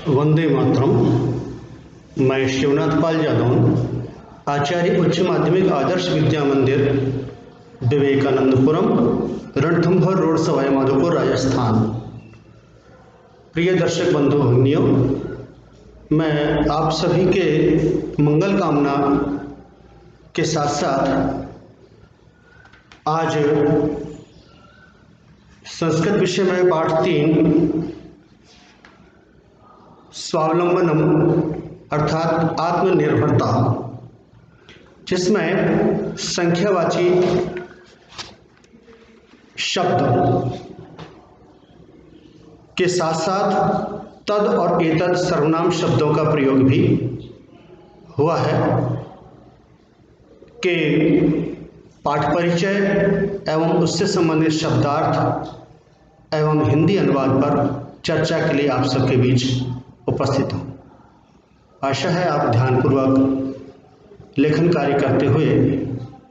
वंदे मातरम। मैं शिवनाथ पाल जादौन, आचार्य उच्च माध्यमिक आदर्श विद्या मंदिर, विवेकानंदपुरम, रणथंभौर रोड, सवाई माधोपुर, राजस्थान। प्रिय दर्शक बंधु भगिनियों, मैं आप सभी के मंगल कामना के साथ साथ आज संस्कृत विषय में पाठ 3 स्वावलंबनम अर्थात आत्मनिर्भरता, जिसमें संख्यावाची शब्द के साथ साथ तद और एतद सर्वनाम शब्दों का प्रयोग भी हुआ है कि पाठ परिचय एवं उससे संबंधित शब्दार्थ एवं हिंदी अनुवाद पर चर्चा के लिए आप सबके बीच उपस्थित हूँ। आशा है आप ध्यानपूर्वक लेखन कार्य करते हुए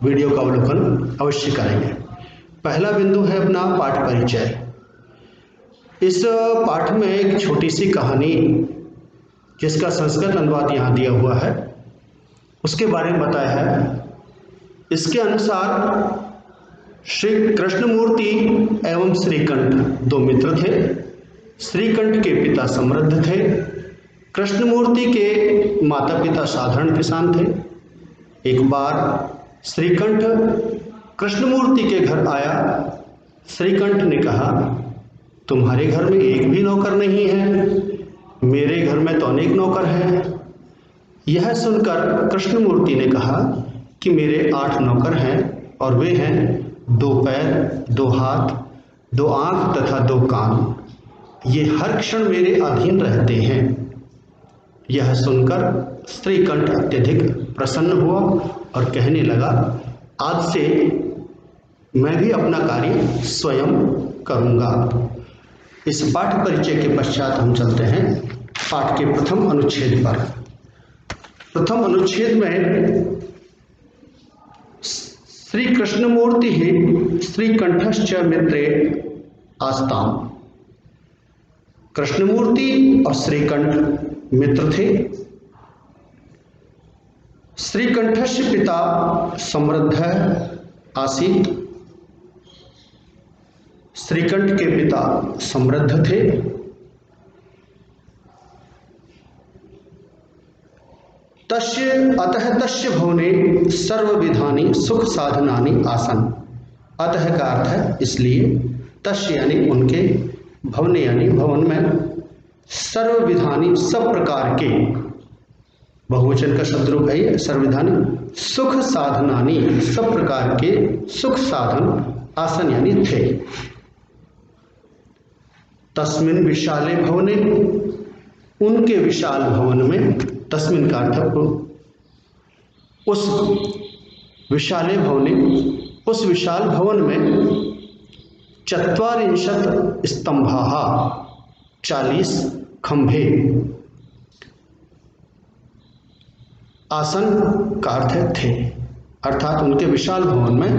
वीडियो का अवलोकन अवश्य करेंगे। पहला बिंदु है अपना पाठ परिचय। इस पाठ में एक छोटी सी कहानी जिसका संस्कृत अनुवाद यहाँ दिया हुआ है उसके बारे में बताया है। इसके अनुसार श्री कृष्णमूर्ति एवं श्रीकंठ दो मित्र थे। श्रीकंठ के पिता समृद्ध थे। कृष्णमूर्ति के माता पिता साधारण किसान थे। एक बार श्रीकंठ कृष्णमूर्ति के घर आया। श्रीकंठ ने कहा, तुम्हारे घर में एक भी नौकर नहीं है, मेरे घर में तो अनेक नौकर हैं। यह सुनकर कृष्णमूर्ति ने कहा कि मेरे 8 नौकर हैं और वे हैं 2 पैर, 2 हाथ, 2 आँख तथा 2 कान। ये हर क्षण मेरे अधीन रहते हैं। यह सुनकर श्रीकंठ अत्यधिक प्रसन्न हुआ और कहने लगा, आज से मैं भी अपना कार्य स्वयं करूँगा। इस पाठ परिचय के पश्चात हम चलते हैं पाठ के प्रथम अनुच्छेद पर। प्रथम अनुच्छेद में श्री कृष्णमूर्ति ही श्रीकंठश्च मित्रे आस्ताम। कृष्णमूर्ति और श्रीकंठ मित्र थे। श्रीकंठस्य पिता समृद्ध आसीत। श्रीकंठ के पिता समृद्ध थे। अतः तस्य भवने सर्वविधानि सुख साधनानि आसन। अतः का अर्थ है इसलिए। तस्य यानी उनके, भवने यानी भवन में, सर्वविधानि सब प्रकार के, बहुवचन का शब्द रूप है सर्वविधानि, सुख साधनानि सब प्रकार के सुख साधन, आसन यानी थे। तस्मिन् विशाले भवने, उनके विशाल भवन में, तस्मिन् का अर्थ उस विशाले भवने, उस विशाल भवन में 44 स्तंभाः 40 खंभे। आसन का अर्थ थे, अर्थात उनके विशाल भवन में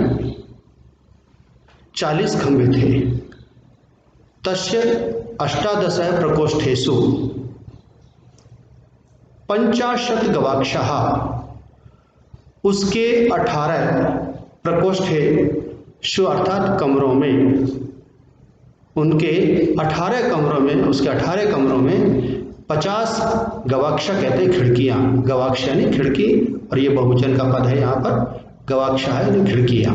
40 खंभे थे। तस्य 18 प्रकोष्ठेषु 50 गवाक्षाः, उसके 18 प्रकोष्ठेषु अर्थात कमरों में, उनके 18 कमरों में, उसके 18 कमरों में 50 गवाक्षा कहते हैं खिड़कियाँ। गवाक्षा यानी खिड़की, और ये बहुवचन का पद है यहाँ पर। गवाक्षा है यानी खिड़कियाँ।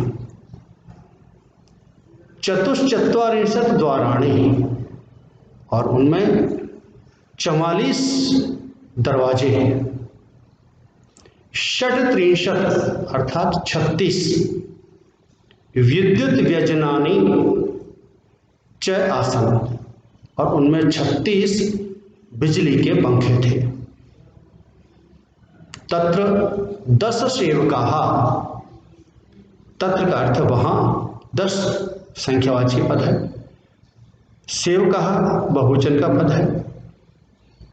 44 द्वाराणि, और उनमें 44 दरवाजे हैं। 36 अर्थात 36 विद्युत व्यजनानि च आसन, और उनमें 36 बिजली के पंखे थे। तत्र 10 सेवकाः, तत्र का अर्थ वहाँ, 10 संख्यावाची पद है। सेवकाः बहुवचन का पद है।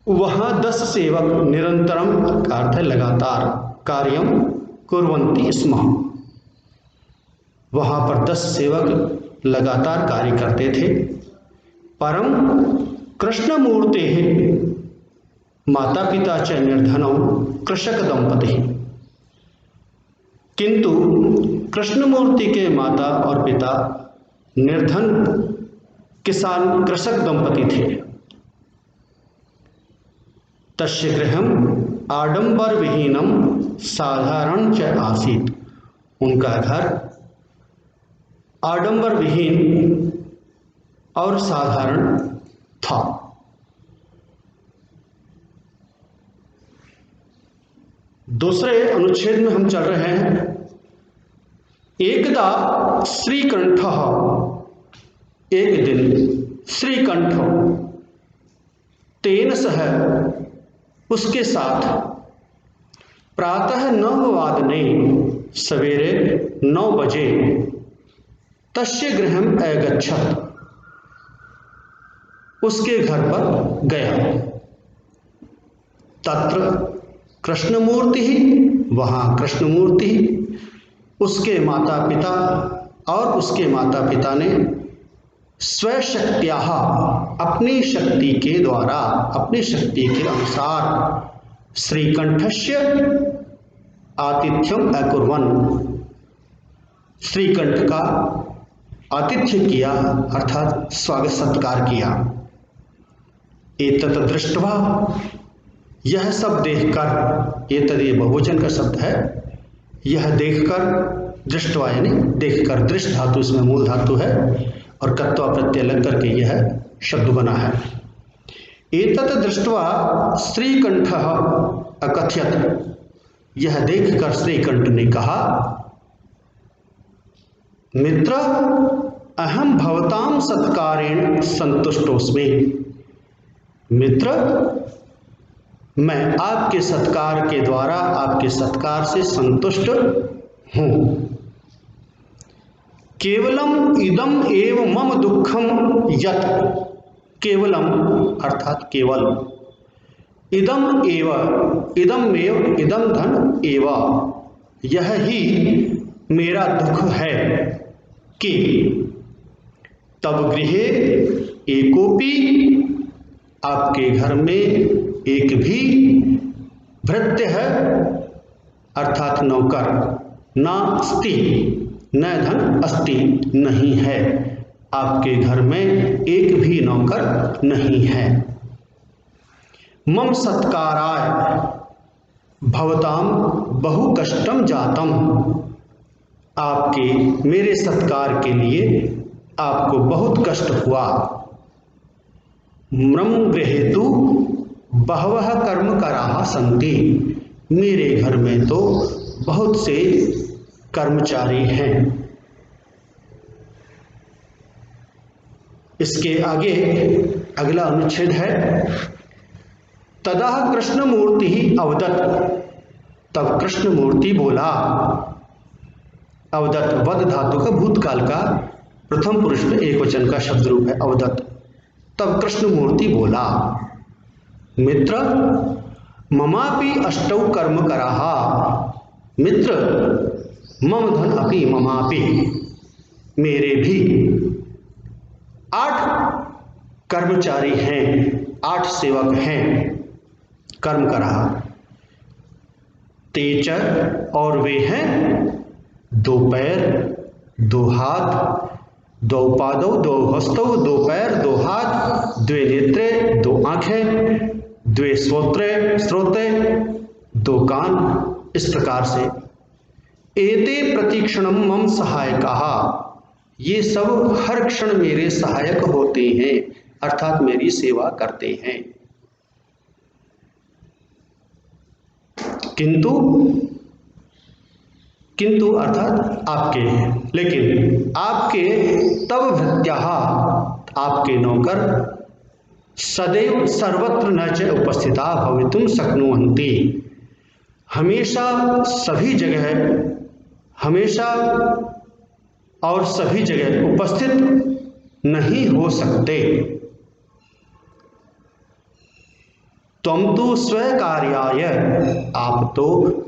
वहाँ 10 सेवक निरंतरम का अर्थ है लगातार, कार्यम कुर्वन्ति स्म। वहाँ पर 10 सेवक लगातार कार्य करते थे। परम कृष्णमूर्तेः माता पिता च निर्धनौ कृषक दंपति। किंतु कृष्णमूर्ति के माता और पिता निर्धन किसान कृषक दंपति थे। तस्य गृहम् आडंबर विहीनम साधारण च आसीत्। उनका घर आडंबर विहीन और साधारण था। दूसरे अनुच्छेद में हम चल रहे हैं। एकदा श्रीकंठ, एक दिन श्रीकंठ तेन सह, उसके साथ, प्रातः 9 वादने, सवेरे 9 बजे, तस्य गृहम् अगच्छत्, उसके घर पर गया। तत्र कृष्णमूर्ति ही, वहाँ कृष्णमूर्ति, उसके माता पिता और उसके माता पिता ने स्वशक्त्याः, अपनी शक्ति के द्वारा, अपनी शक्ति के अनुसार श्रीकंठस्य आतिथ्यम अकुर्वन्, श्रीकंठ का आतिथ्य किया अर्थात स्वागत सत्कार किया। एतत् दृष्ट्वा, यह सब देखकर, एतत् ये बहुवचन का शब्द है, यह देखकर, दृष्टवा यानी देखकर, दृष्ट धातु इसमें मूल धातु है और कत्वा प्रत्यय लग करके यह शब्द बना है। एतत् दृष्ट्वा श्रीकंठः अकथयत्, यह देखकर श्रीकंठ ने कहा, मित्र अहम भवतां सत्कारेण संतुष्टोस्मि। मित्र, मैं आपके सत्कार के द्वारा, आपके सत्कार से संतुष्ट हूं। केवलम इदम एव मम दुखम यत्, केवलम अर्थात केवल, इदम एव, इदम एव, इदम धन एव, यह ही मेरा दुख है कि तब गृहे एकोपि, आपके घर में एक भी, भृत्य है अर्थात नौकर, नास्ति, न धन अस्ति, नहीं है, आपके घर में एक भी नौकर नहीं है। मम सत्काराय भवताम बहु कष्टम जातम, आपके, मेरे सत्कार के लिए आपको बहुत कष्ट हुआ। मम गृहेतु बहवः कर्मकराः सन्ति, मेरे घर में तो बहुत से कर्मचारी हैं। इसके आगे अगला अनुच्छेद है। तदा कृष्णमूर्ति ही अवदत्, तब कृष्णमूर्ति बोला। अवदत् वद धातु का भूतकाल का प्रथम पुरुष में एक वचन का शब्द रूप है अवदत्। तब कृष्णमूर्ति बोला, मित्र ममापि अष्टौ कर्मकराः, मित्र मम धन अपि ममापि, मेरे भी 8 कर्मचारी हैं, 8 सेवक हैं, कर्मकराः। ते च, और वे हैं 2 पैर 2 हाथ, 2 पादौ 2 हस्तौ, 2 पैर 2 हाथ, 2 नेत्रे 2 आंखें, 2 श्रोत्रे 2 कान, इस प्रकार से। एते प्रतिक्षणम मम सहायकाः, ये सब हर क्षण मेरे सहायक होते हैं अर्थात मेरी सेवा करते हैं। किंतु अर्थात आपके, लेकिन आपके तव भृत्याः, आपके नौकर सदैव सर्वत्र न च उपस्थिता भवितुं शक्नुवन्ति, हमेशा सभी जगह, हमेशा और सभी जगह उपस्थित नहीं हो सकते। तुम तो स्वकार्याय, आप तो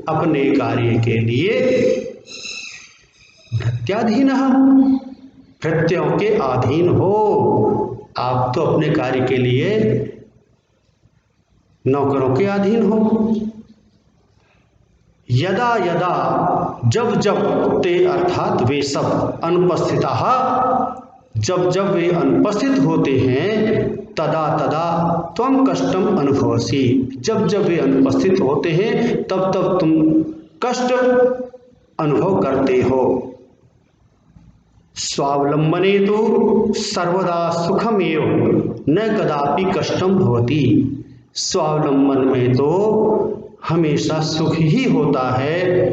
अपने कार्य के लिए भृत्याधीनः, भृत्यों के अधीन हो, आप तो अपने कार्य के लिए नौकरों के अधीन हो। यदा यदा जब जब ते अर्थात वे सब अनुपस्थिताः जब जब वे अनुपस्थित होते हैं, तदा तदा त्वं कष्टम अनुभवसि जब जब वे अनुपस्थित होते हैं तब तब तुम कष्ट अनुभव करते हो। स्वावलंबने तो सर्वदा सुखमेव न कदापि कष्टम भवति। स्वावलंबन में तो हमेशा सुख ही होता है,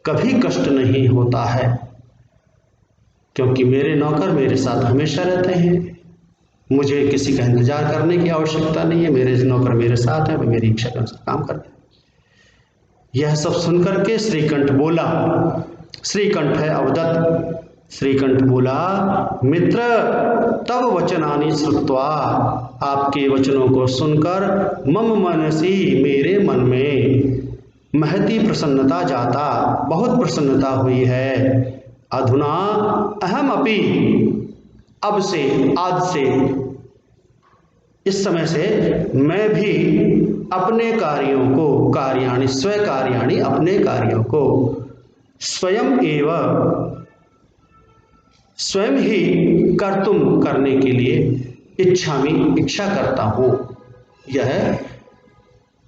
कभी कष्ट नहीं होता है, क्योंकि मेरे नौकर मेरे साथ हमेशा रहते हैं। मुझे किसी का इंतजार करने की आवश्यकता नहीं है, मेरे नौकर मेरे साथ हैं, वे मेरी इच्छा के अनुसार काम करते हैं। यह सब सुनकर के श्रीकंठ बोला, श्रीकंठ है अवदत्त, श्रीकंठ बोला, मित्र तब वचनानि श्रुत्वा आपके वचनों को सुनकर मम मनसि मेरे मन में महती प्रसन्नता जाता, बहुत प्रसन्नता हुई है। अधुना अहम अपि अब से, आज से, इस समय से मैं भी अपने कार्यों को, कार्याणि स्व कार्याणि अपने कार्यों को स्वयं एवं स्वयं ही कर्तुम करने के लिए इच्छा करता हूँ। यह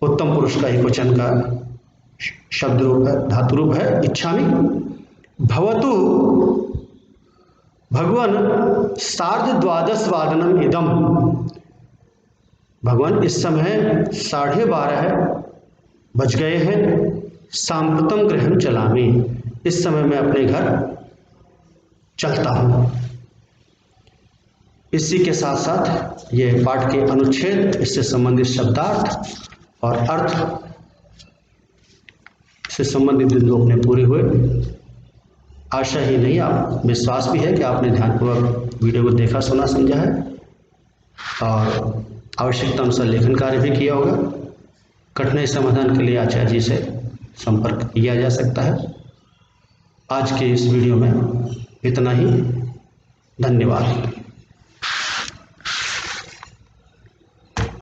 उत्तम पुरुष का एकवचन का शब्द रूप है, धातु रूप है इच्छामि। भवतु भगवान 12:30 इदम। भगवान इस समय 12:30 बज गए हैं। सांप्रतम गृहं चलामि, इस समय मैं अपने घर चलता हूँ। इसी के साथ साथ ये पाठ के अनुच्छेद, इससे संबंधित शब्दार्थ और अर्थ से संबंधित बिंदु अपने पूरे हुए। आशा ही नहीं, आप विश्वास भी है कि आपने ध्यानपूर्वक वीडियो को देखा, सुना, समझा है और आवश्यकता अनुसार लेखन कार्य भी किया होगा। कठिनाई समाधान के लिए आचार्य जी से संपर्क किया जा सकता है। आज के इस वीडियो में इतना ही। धन्यवाद।